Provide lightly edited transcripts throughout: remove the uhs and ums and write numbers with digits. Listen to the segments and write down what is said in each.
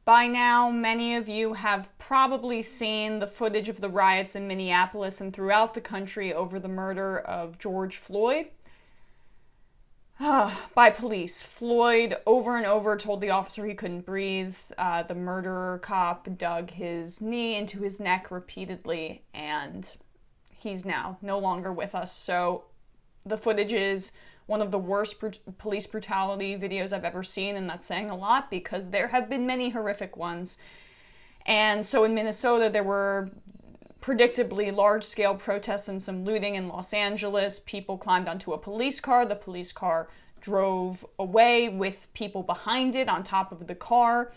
By now, many of you have probably seen the footage of the riots in Minneapolis and throughout the country over the murder of George Floyd by police. Floyd over and over told the officer he couldn't breathe. The murderer cop dug his knee into his neck repeatedly, and he's now no longer with us. So the footage is one of the worst police brutality videos I've ever seen, and that's saying a lot because there have been many horrific ones. And so in Minnesota, there were predictably large-scale protests and some looting in Los Angeles. People climbed onto a police car. The police car drove away with people behind it on top of the car.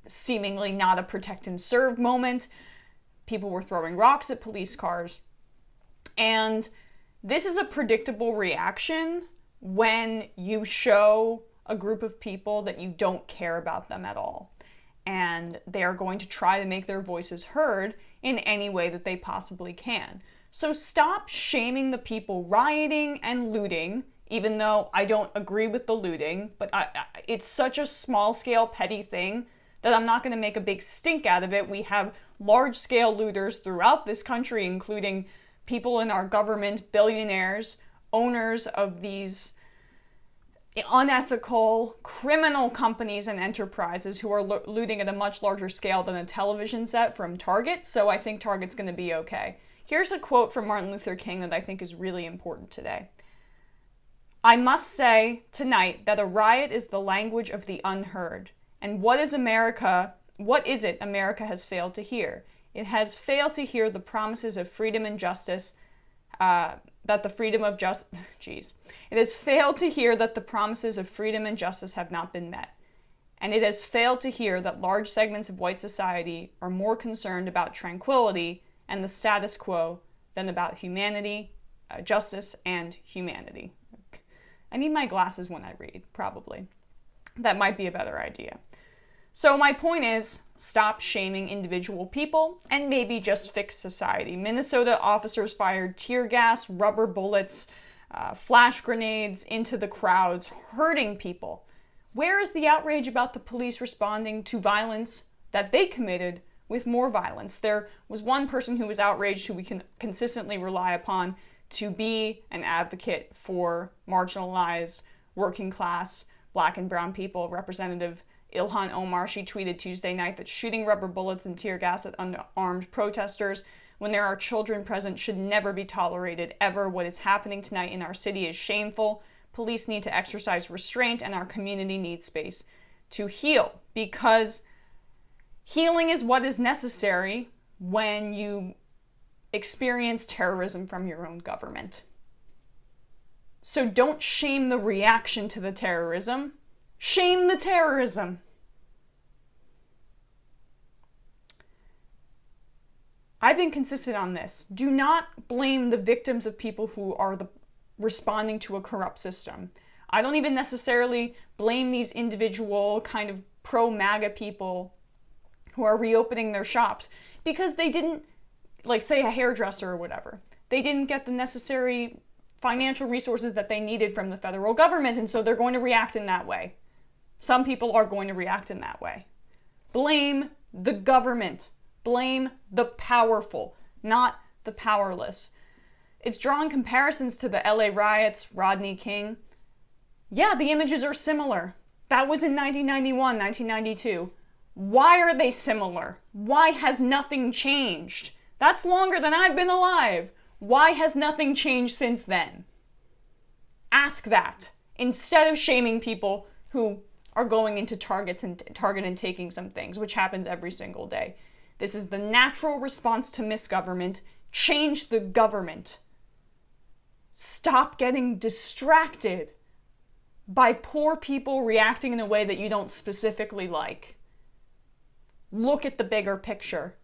Seemingly not a protect and serve moment. People were throwing rocks at police cars. And this is a predictable reaction when you show a group of people that you don't care about them at all. And they are going to try to make their voices heard in any way that they possibly can. So stop shaming the people rioting and looting, even though I don't agree with the looting, but it's such a small-scale, petty thing that I'm not going to make a big stink out of it. We have large-scale looters throughout this country, including people in our government, billionaires, owners of these unethical, criminal companies and enterprises who are looting at a much larger scale than a television set from Target, so I think Target's going to be okay. Here's a quote from Martin Luther King that I think is really important today. "I must say tonight that a riot is the language of the unheard. And what is it America has failed to hear? It has failed to hear the promises of freedom and justice, It has failed to hear that the promises of freedom and justice have not been met. And it has failed to hear that large segments of white society are more concerned about tranquility and the status quo than about humanity, justice, and humanity." I need my glasses when I read, probably. That might be a better idea. So my point is, stop shaming individual people and maybe just fix society. Minnesota officers fired tear gas, rubber bullets, flash grenades into the crowds, hurting people. Where is the outrage about the police responding to violence that they committed with more violence? There was one person who was outraged who we can consistently rely upon to be an advocate for marginalized, working class, black and brown people, Representative Ilhan Omar. She tweeted Tuesday night that shooting rubber bullets and tear gas at unarmed protesters when there are children present should never be tolerated ever. What is happening tonight in our city is shameful. Police need to exercise restraint and our community needs space to heal, because healing is what is necessary when you experience terrorism from your own government. So don't shame the reaction to the terrorism. Shame the terrorism. I've been consistent on this. Do not blame the victims of people who are responding to a corrupt system. I don't even necessarily blame these individual kind of pro-MAGA people who are reopening their shops because they didn't, like say a hairdresser or whatever, they didn't get the necessary financial resources that they needed from the federal government, and so they're going to react in that way. Some people are going to react in that way. Blame the government. Blame the powerful, not the powerless. It's drawing comparisons to the LA riots, Rodney King. Yeah, the images are similar. That was in 1991, 1992. Why are they similar? Why has nothing changed? That's longer than I've been alive. Why has nothing changed since then? Ask that, instead of shaming people who are going into Target and taking some things, which happens every single day. This is the natural response to misgovernment. Change the government. Stop getting distracted by poor people reacting in a way that you don't specifically like. Look at the bigger picture.